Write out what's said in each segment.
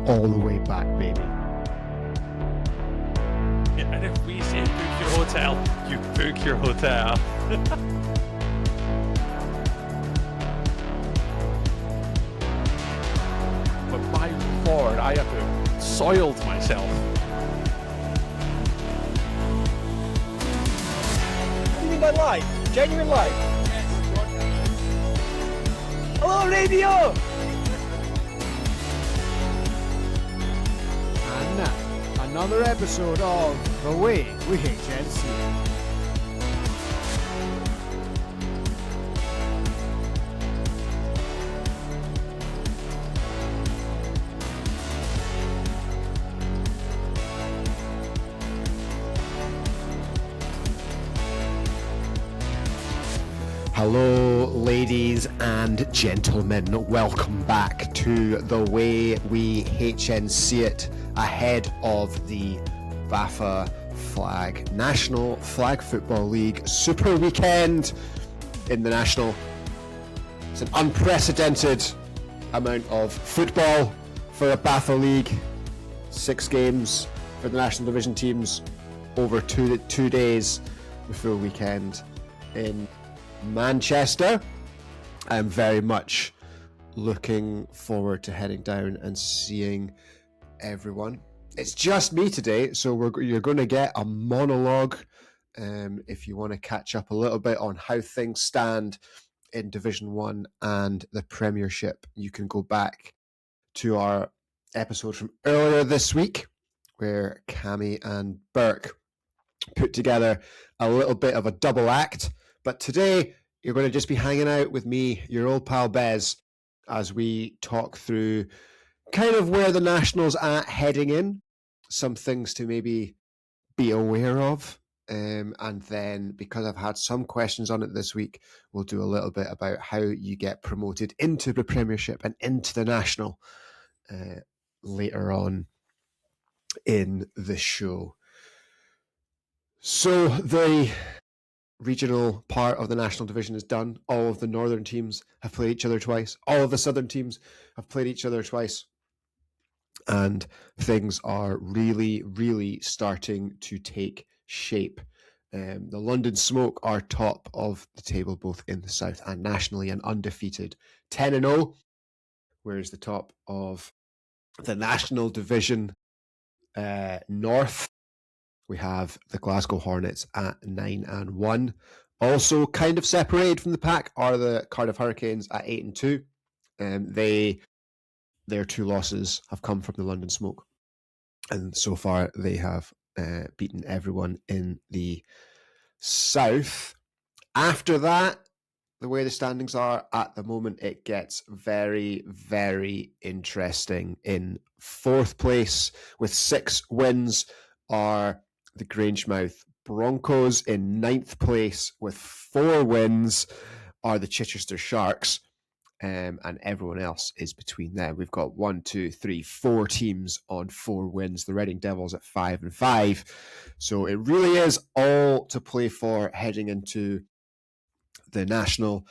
all the way back, baby. And if we say book your hotel, you book your hotel. But my lord, I have soiled myself. What do you think I like? Genuine like? Hello, radio! And now, another episode of The Way We HNC. Hello, ladies and gentlemen. Welcome back to The Way We HNC It, ahead of the BAFA National Flag Football League Super Weekend in the National. It's an unprecedented amount of football for a BAFA League. 6 games for the National Division teams over two days, the full weekend in Manchester. I'm very much looking forward to heading down and seeing everyone. It's just me today, so you're going to get a monologue. If you want to catch up a little bit on how things stand in Division 1 and the Premiership, you can go back to our episode from earlier this week where Cammy and Burke put together a little bit of a double act. But today, you're going to just be hanging out with me, your old pal Bez, as we talk through kind of where the National's at heading in, some things to maybe be aware of. And then, because I've had some questions on it this week, we'll do a little bit about how you get promoted into the Premiership and into the National later on in the show. So the regional part of the National Division is done. All of the northern teams have played each other twice. All of the southern teams have played each other twice. And things are really, really starting to take shape. The London Smoke are top of the table, both in the south and nationally, and undefeated 10-0, whereas the top of the National Division north, we have the Glasgow Hornets at 9-1. Also, kind of separated from the pack are the Cardiff Hurricanes at 8-2. Their 2 losses have come from the London Smoke, and so far they have beaten everyone in the south. After that, the way the standings are at the moment, it gets very, very interesting. In 4th place with 6 wins are the Grangemouth Broncos. In 9th place with 4 wins are the Chichester Sharks, and everyone else is between them. We've got 4 teams on 4 wins. The Reading Devils at 5-5. So it really is all to play for heading into the National.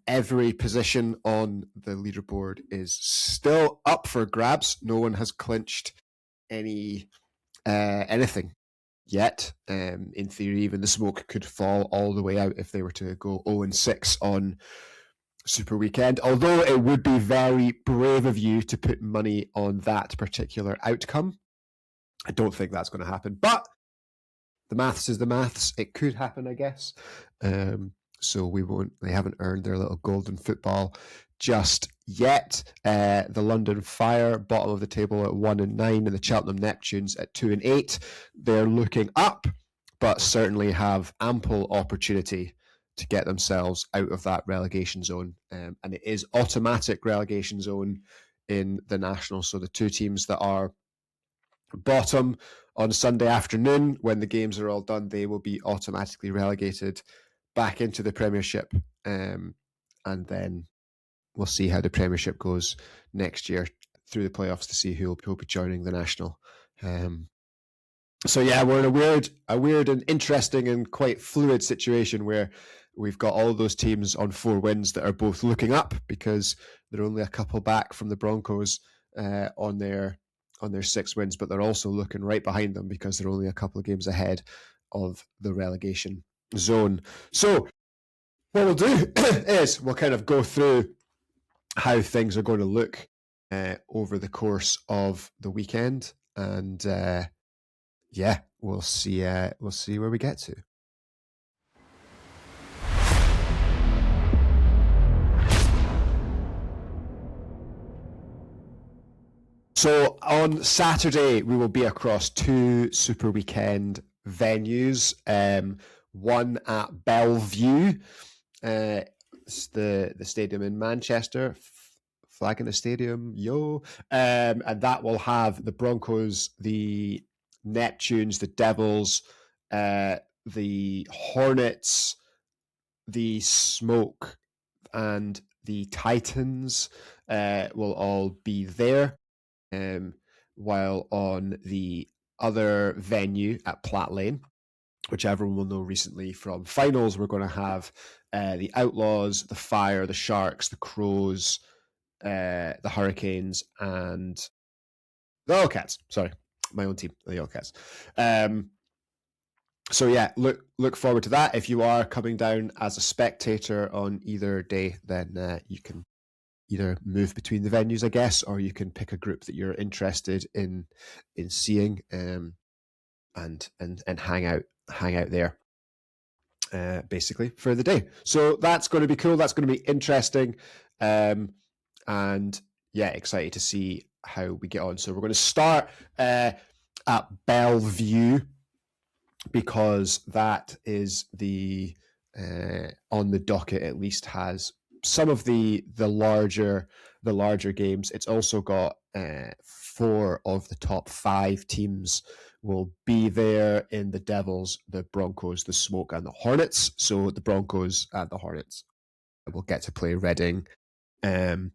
Every position on the leaderboard is still up for grabs. No one has clinched anything yet. In theory, even the Smoke could fall all the way out if they were to go 0-6 on Super Weekend, although it would be very brave of you to put money on that particular outcome. I don't think that's going to happen, but the maths is the maths. It could happen, I guess. So they haven't earned their little golden football just yet. The London Fire, bottom of the table at 1-9, and the Cheltenham Neptunes at 2-8. They're looking up, but certainly have ample opportunity to get themselves out of that relegation zone. And it is automatic relegation zone in the National. So the 2 teams that are bottom on Sunday afternoon, when the games are all done, they will be automatically relegated back into the Premiership. And then we'll see how the Premiership goes next year through the playoffs to see who will be joining the National. So yeah, we're in a weird and interesting and quite fluid situation where we've got all those teams on 4 wins that are both looking up because they're only a couple back from the Broncos on their their 6 wins, but they're also looking right behind them because they're only a couple of games ahead of the relegation zone. So what we'll do is we'll kind of go through how things are going to look over the course of the weekend, and we'll see where we get to. So on Saturday, we will be across 2 Super Weekend venues. One at Bellevue, it's the stadium in Manchester, flag in the stadium, yo. And that will have the Broncos, the Neptunes, the Devils, the Hornets, the Smoke, and the Titans will all be there. While on the other venue at Platt Lane, which everyone will know recently from finals, we're going to have the Outlaws, the Fire, the Sharks, the Crows, the Hurricanes, and the Wildcats. Sorry, my own team, the Wildcats. So yeah, look forward to that. If you are coming down as a spectator on either day, then you can either move between the venues, I guess, or you can pick a group that you're interested in seeing, and hang out there, basically for the day. So that's going to be cool. That's going to be interesting, and yeah, excited to see how we get on. So we're going to start at Bellevue, because that is the on the docket, at least has some of the larger games. It's also got 4 of the top 5 teams will be there in the Devils, the Broncos, the Smoke, and the Hornets. So the Broncos and the Hornets will get to play Reading, and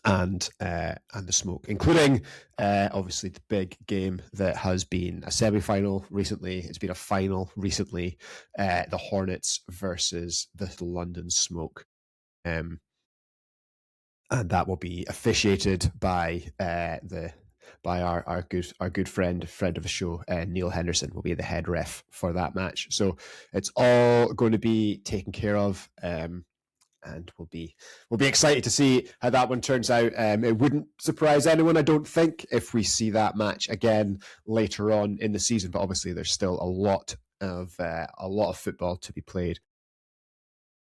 the Smoke, including obviously the big game that has been a semi-final recently. It's been a final recently, the Hornets versus the London Smoke. And that will be officiated by our good friend of the show, Neil Henderson will be the head ref for that match. So it's all going to be taken care of, and we'll be excited to see how that one turns out. It wouldn't surprise anyone, I don't think, if we see that match again later on in the season. But obviously, there's still a lot of football to be played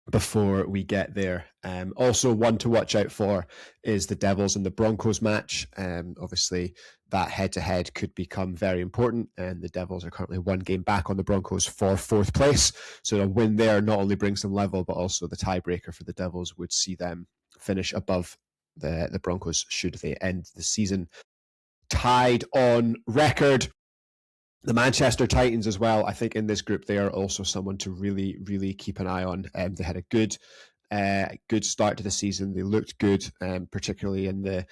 before we get there. Also, one to watch out for is the Devils and the Broncos match. Obviously, that head-to-head could become very important, and the Devils are currently 1 game back on the Broncos for 4th place. So a win there not only brings them level, but also the tiebreaker for the Devils would see them finish above the Broncos should they end the season tied on record. The Manchester Titans as well, I think in this group, they are also someone to really, really keep an eye on. They had a good start to the season. They looked good, particularly in the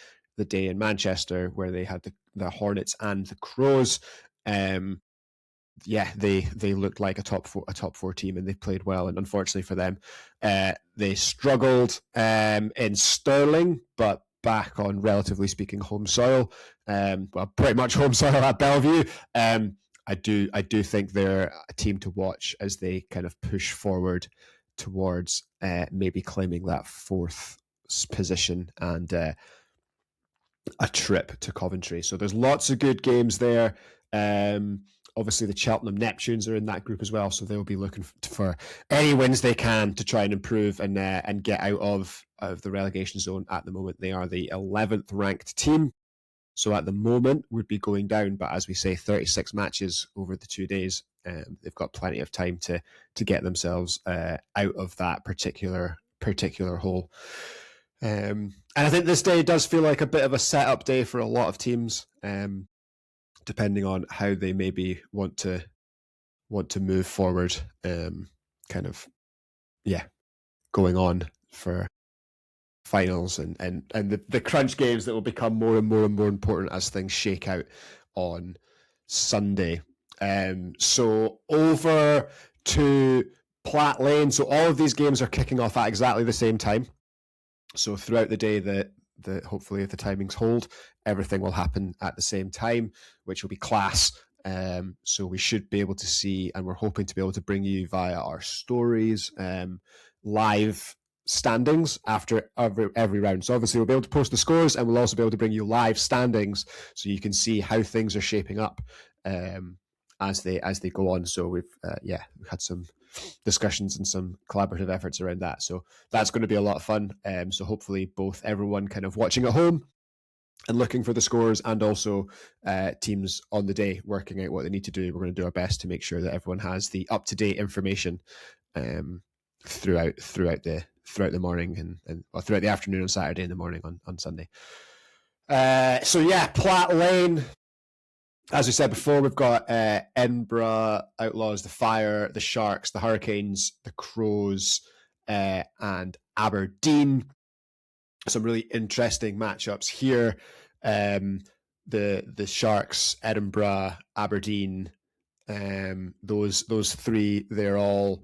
day in Manchester where they had the Hornets and the Crows. Yeah, they looked like a top four team, and they played well. And unfortunately for them, they struggled in Stirling, but back on, relatively speaking, home soil. Well, pretty much home soil at Bellevue. I do think they're a team to watch as they kind of push forward towards maybe claiming that 4th position and a trip to Coventry. So there's lots of good games there. Obviously, the Cheltenham Neptunes are in that group as well, so they'll be looking for any wins they can to try and improve and get out of the relegation zone. At the moment, they are the 11th ranked team, so at the moment would be going down. But as we say, 36 matches over the 2 days. They've got plenty of time to get themselves out of that particular hole. And I think this day does feel like a bit of a setup day for a lot of teams. Depending on how they maybe want to move forward, going on for finals and the crunch games that will become more and more and more important as things shake out on Sunday. So over to Platt Lane. So all of these games are kicking off at exactly the same time. So throughout the day, the hopefully if the timings hold, everything will happen at the same time, which will be class. So we should be able to see, and we're hoping to be able to bring you via our stories, live standings after every round. So obviously we'll be able to post the scores, and we'll also be able to bring you live standings so you can see how things are shaping up as they go on. So we've had some discussions and some collaborative efforts around that. So that's going to be a lot of fun. So hopefully both everyone kind of watching at home and looking for the scores, and also teams on the day working out what they need to do. We're going to do our best to make sure that everyone has the up-to-date information throughout the morning and throughout the afternoon on Saturday and the morning on Sunday. Platt Lane. As we said before, we've got Edinburgh Outlaws, the Fire, the Sharks, the Hurricanes, the Crows, and Aberdeen. Some really interesting matchups here. The Sharks, Edinburgh, Aberdeen, those three, they're all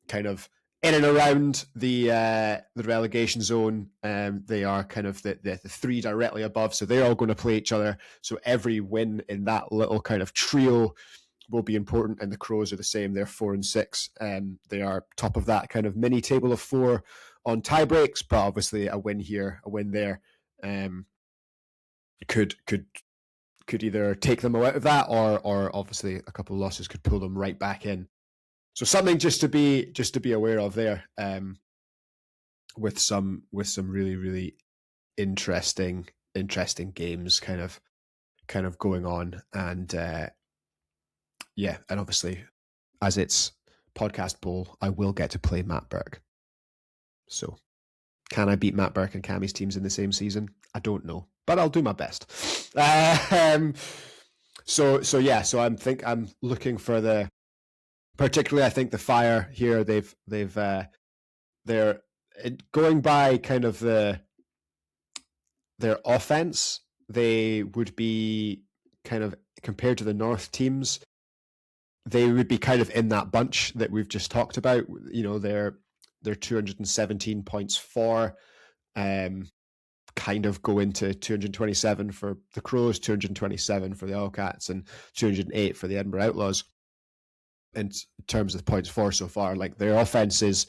kind of in and around the relegation zone. They are kind of the three directly above, so they're all going to play each other. So every win in that little kind of trio will be important, and the Crows are the same. They're 4 and 6. They are top of that kind of mini table of 4 on tie breaks, but obviously a win here, a win there, could either take them out of that, or obviously a couple of losses could pull them right back in. So something just to be aware of there, with some really, really interesting games kind of going on, and and obviously as it's podcast bowl, I will get to play Matt Burke. So can I beat Matt Burke and Cammy's teams in the same season? I don't know, but I'll do my best. So I'm looking for particularly, I think the Fire here, they're going by kind of their offense. They would be kind of, compared to the North teams, they would be kind of in that bunch that we've just talked about. You know, they're 217 points for, kind of go into 227 for the Crows, 227 for the Wildcats, and 208 for the Edinburgh Outlaws. In terms of points for so far, like their offense is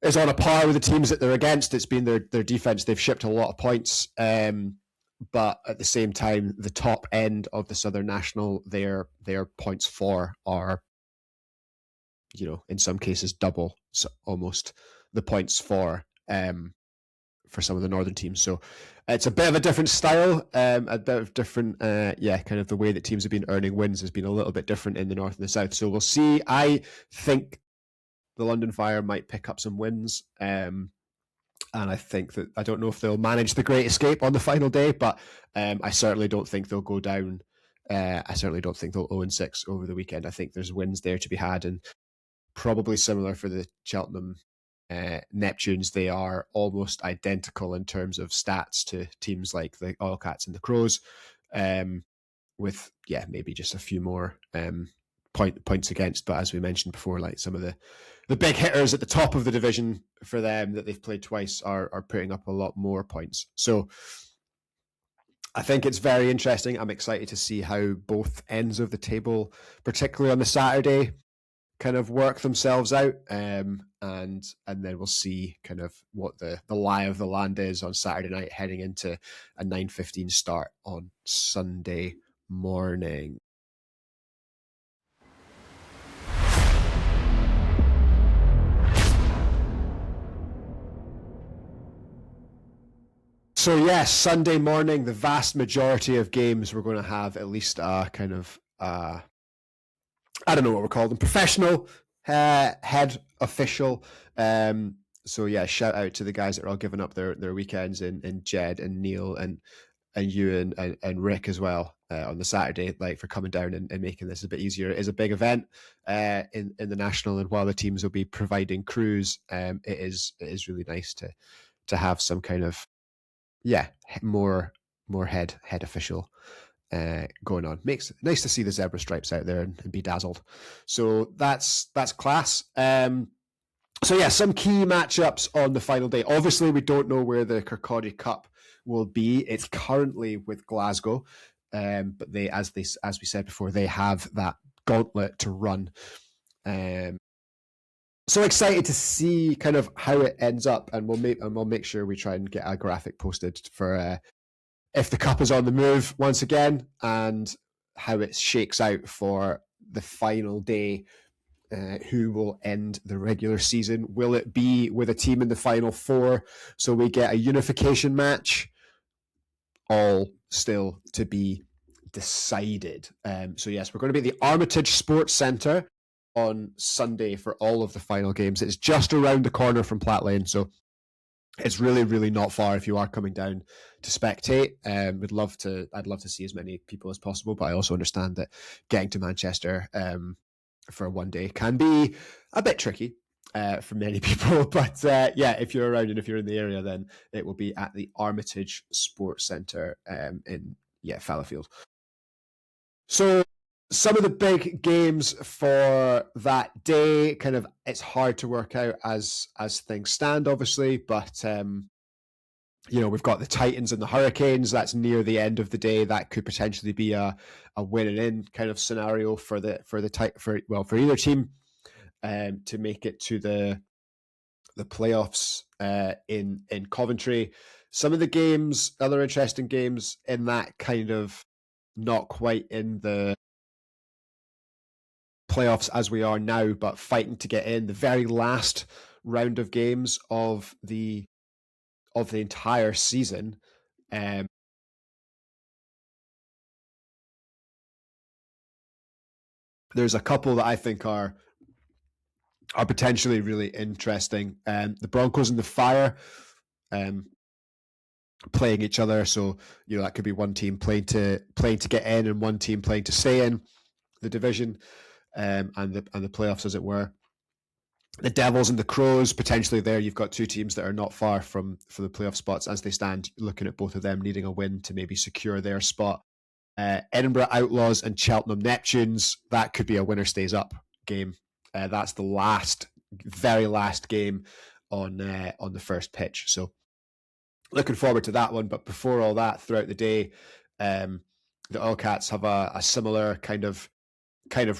on a par with the teams that they're against. It's been their defense. They've shipped a lot of points, but at the same time, the top end of the Southern National, their points for are, you know, in some cases double, so almost the points for some of the Northern teams. So it's a bit of a different style, a bit of different, kind of the way that teams have been earning wins has been a little bit different in the North and the South. So we'll see. I think the London Fire might pick up some wins, and I think that, I don't know if they'll manage the Great Escape on the final day, but I certainly don't think they'll go down. I certainly don't think they'll 0-6 over the weekend. I think there's wins there to be had, and probably similar for the Cheltenham Neptunes. They are almost identical in terms of stats to teams like the Wildcats and the Crows, with maybe just a few more points against. But as we mentioned before, like some of the big hitters at the top of the division for them that they've played twice are putting up a lot more points. So I think it's very interesting. I'm excited to see how both ends of the table, particularly on the Saturday, kind of work themselves out, and then we'll see kind of what the lie of the land is on Saturday night, heading into a 9:15 start on Sunday morning. So yes, Sunday morning, the vast majority of games we're going to have at least a kind of I don't know what we're calling them, professional head official. So yeah, shout out to the guys that are all giving up their weekends, and Jed and Neil and Ewan and Rick as well on the Saturday, like, for coming down and making this a bit easier. It is a big event in the national, and while the teams will be providing crews, it is really nice to have some kind of more head official going on. Nice to see the zebra stripes out there and be dazzled. So that's class. So yeah, some key matchups on the final day. Obviously, we don't know where the Kirkcaldy Cup will be. It's currently with Glasgow, but they, as we said before, they have that gauntlet to run. So excited to see kind of how it ends up, and we'll make sure we try and get a graphic posted for if the cup is on the move once again, and how it shakes out for the final day. Who will end the regular season? Will it be with a team in the final four, so we get a unification match? All still to be decided. So yes, we're going to be at the Armitage Sports Centre on Sunday for all of the final games. It's just around the corner from Platt Lane, so it's really, really not far if you are coming down to spectate. I'd love to see as many people as possible, but I also understand that getting to Manchester for one day can be a bit tricky for many people. But yeah, if you're around and if you're in the area, then it will be at the Armitage Sports Centre in Fallowfield. So some of the big games for that day, kind of, it's hard to work out as things stand, obviously, but we've got the Titans and the Hurricanes. That's near the end of the day. That could potentially be a win and in kind of scenario for either team to make it to the playoffs in Coventry. Some of the games, other interesting games in that kind of not quite in the playoffs as we are now, but fighting to get in the very last round of games of the entire season. There's a couple that I think are potentially really interesting. The Broncos and the Fire playing each other, so that could be one team playing to get in and one team playing to stay in the division and the playoffs, as it were. The Devils and the Crows, potentially there you've got two teams that are not far from the playoff spots as they stand, looking at both of them needing a win to maybe secure their spot. Edinburgh Outlaws and Cheltenham Neptunes, that could be a winner stays up game. That's the very last game on the first pitch. So looking forward to that one. But before all that, throughout the day, the Oilcats have a similar kind of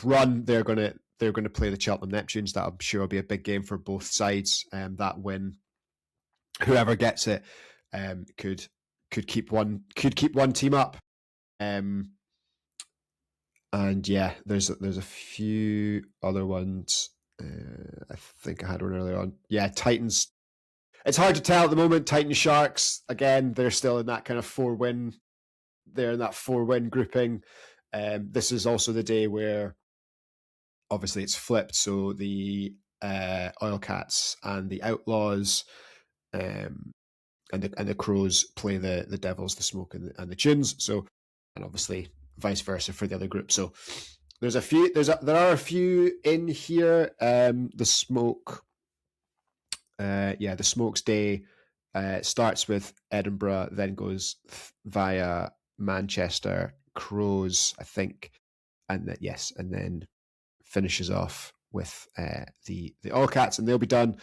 run. They're going to play the Cheltenham Neptunes. That I'm sure will be a big game for both sides. That win, whoever gets it, could keep one team up. And yeah, there's a few other ones. I think I had one earlier on. Yeah, Titans. It's hard to tell at the moment. Titans Sharks, again, they're still in that kind of 4-win. They're in that 4-win grouping. This is also the day where obviously it's flipped. So the Oilcats and the Outlaws and the Crows play the Devils, the Smoke, and the Tunes. So, and obviously vice versa for the other group. So there's a few. There are a few in here. The Smoke. The Smoke's day starts with Edinburgh, then goes via Manchester, Crows, I think, and then finishes off with the All-Cats, and they'll be done.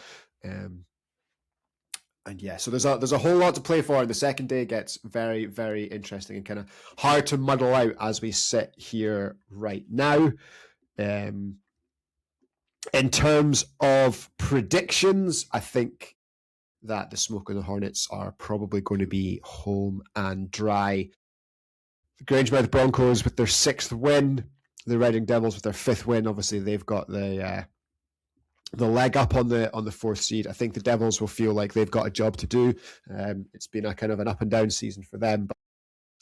And yeah, so there's a whole lot to play for, and the second day gets very, very interesting and kind of hard to muddle out as we sit here right now. In terms of predictions, I think that the Smoke and the Hornets are probably going to be home and dry. The Grangemouth Broncos with their 6th win, the Reading Devils with their 5th win. Obviously, they've got the leg up on the 4th seed. I think the Devils will feel like they've got a job to do. It's been a kind of an up and down season for them, but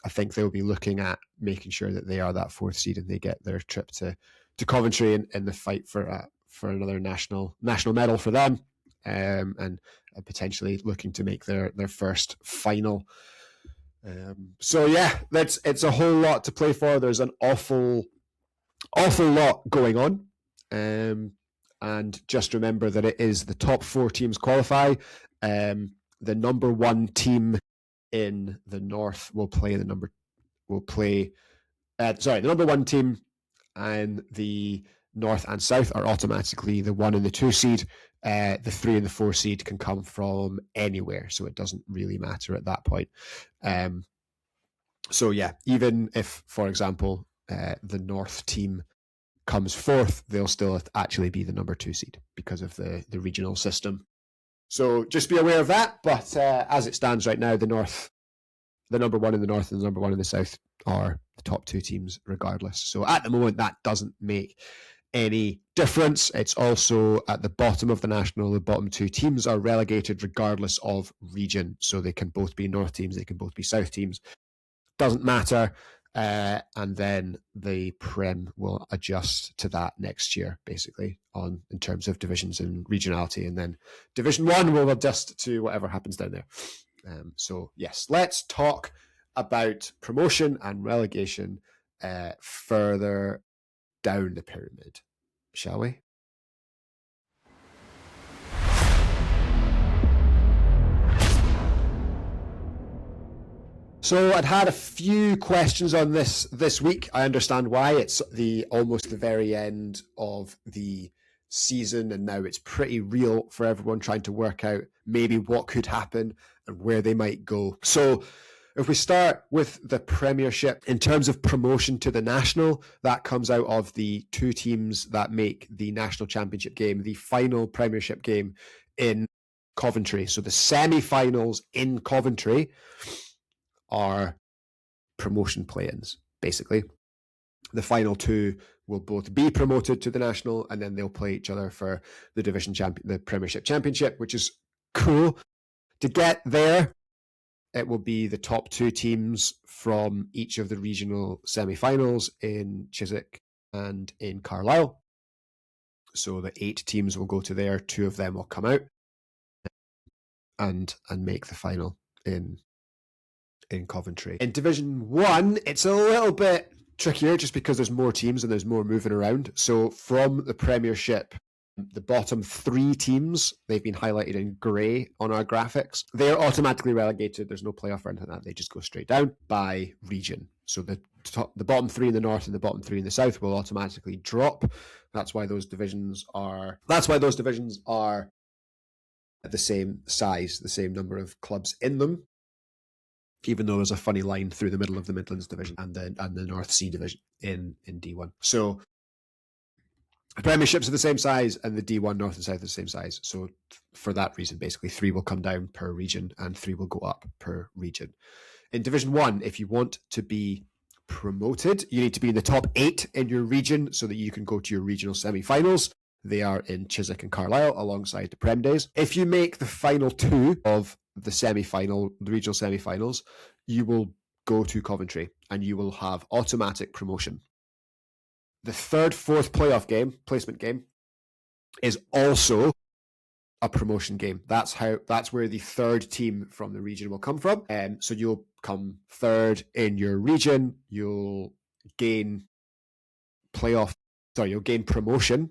I think they'll be looking at making sure that they are that 4th seed and they get their trip to Coventry in the fight for another national medal for them, and potentially looking to make their first final. So yeah, it's a whole lot to play for. There's an awful lot going on, and just remember that it is the top 4 teams qualify. The number 1 team in the north will play the number 1 team and the north and south are automatically the 1 and the 2 seed. the 3 and the 4 seed can come from anywhere, so it doesn't really matter at that point. So yeah, even if, for example, the North team comes fourth, they'll still actually be the number 2 seed because of the regional system. So just be aware of that. But as it stands right now, the number 1 in the North and the number 1 in the South are the top 2 teams regardless. So at the moment, that doesn't make any difference. It's also at the bottom of the national. The bottom 2 teams are relegated regardless of region. So they can both be North teams, they can both be South teams. Doesn't matter. And then the Prem will adjust to that next year, basically, in terms of divisions and regionality. And then Division 1 will adjust to whatever happens down there. So, yes, let's talk about promotion and relegation further down the pyramid, shall we? So I'd had a few questions on this week. I understand why. It's almost the very end of the season, and now it's pretty real for everyone trying to work out maybe what could happen and where they might go. So if we start with the Premiership, in terms of promotion to the National, that comes out of the 2 teams that make the National Championship game, the final Premiership game in Coventry. So the semi-finals in Coventry are promotion play-ins, basically. The final 2 will both be promoted to the National, and then they'll play each other for the the Premiership Championship, which is cool. To get there, it will be the top 2 teams from each of the regional semi-finals in Chiswick and in Carlisle. So the 8 teams will go to there. 2 of them will come out and make the final in Coventry. In Division 1, it's a little bit trickier just because there's more teams and there's more moving around. So from the Premiership, the bottom 3 teams, they've been highlighted in grey on our graphics. They're automatically relegated. There's no playoff or anything like that. They just go straight down by region. So the bottom 3 in the North and the bottom 3 in the South will automatically drop. That's why those divisions are the same size, the same number of clubs in them, even though there's a funny line through the middle of the Midlands division and the North Sea division in D1. So the Premierships are the same size and the D1 North and South are the same size. So for that reason, basically 3 will come down per region and 3 will go up per region. In Division 1, if you want to be promoted, you need to be in the top 8 in your region so that you can go to your regional semi-finals. They are in Chiswick and Carlisle alongside the Prem Days. If you make the final 2 of the regional semi-finals, you will go to Coventry and you will have automatic promotion. The 3rd, 4th playoff placement game, is also a promotion game. That's where the 3rd team from the region will come from. So you'll come 3rd in your region. You'll gain promotion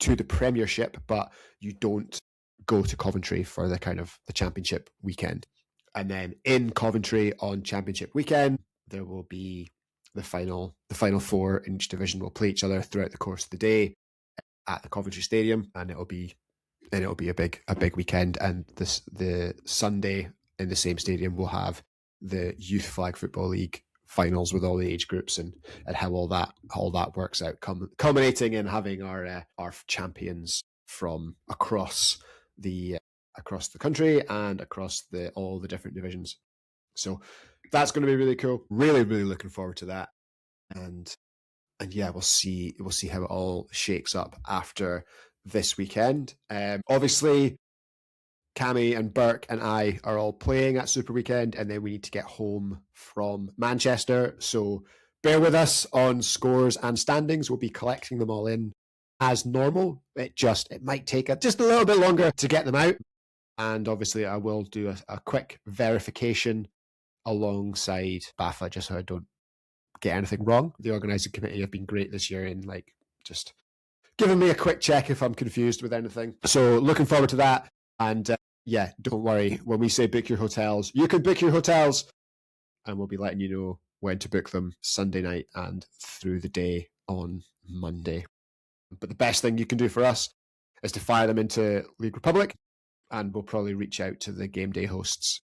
to the Premiership, but you don't go to Coventry for the championship weekend. And then in Coventry on championship weekend, there will be the final 4 in each division will play each other throughout the course of the day at the Coventry Stadium, and it'll be a big weekend. And the Sunday in the same stadium will have the Youth Flag Football League finals with all the age groups and how all that works out, culminating in having our champions from across the country and across all the different divisions. So that's going to be really cool. Really, really looking forward to that. And yeah, we'll see how it all shakes up after this weekend. Obviously, Cammy and Burke and I are all playing at Super Weekend, and then we need to get home from Manchester. So bear with us on scores and standings. We'll be collecting them all in as normal. It might take just a little bit longer to get them out. And obviously, I will do a quick verification alongside BAFA just so I don't get anything wrong. The organising committee have been great this year in just giving me a quick check if I'm confused with anything. So looking forward to that. And yeah, don't worry. When we say book your hotels, you can book your hotels, and we'll be letting you know when to book them Sunday night and through the day on Monday. But the best thing you can do for us is to fire them into League Republic, and we'll probably reach out to the game day hosts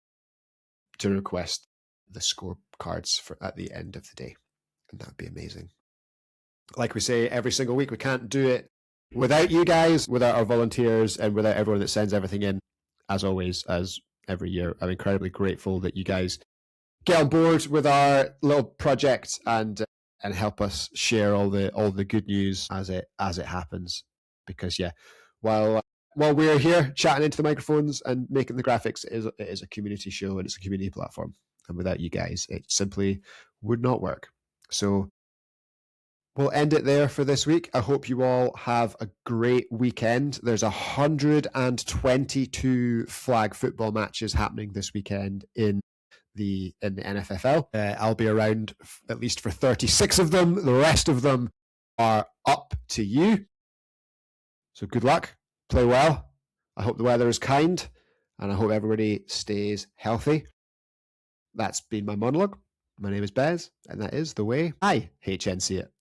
to request the scorecards for at the end of the day, and that would be amazing. Like we say every single week, we can't do it without you guys, without our volunteers, and without everyone that sends everything in. As always, as every year, I'm incredibly grateful that you guys get on board with our little project and help us share all the good news as it happens. Because while we're here chatting into the microphones and making the graphics, it is a community show and it's a community platform. And without you guys, it simply would not work. So we'll end it there for this week. I hope you all have a great weekend. There's 122 flag football matches happening this weekend in the NFFL. I'll be around at least for 36 of them. The rest of them are up to you. So good luck. Play well. I hope the weather is kind, and I hope everybody stays healthy. That's been my monologue. My name is Bez, and that is the way I HN see it.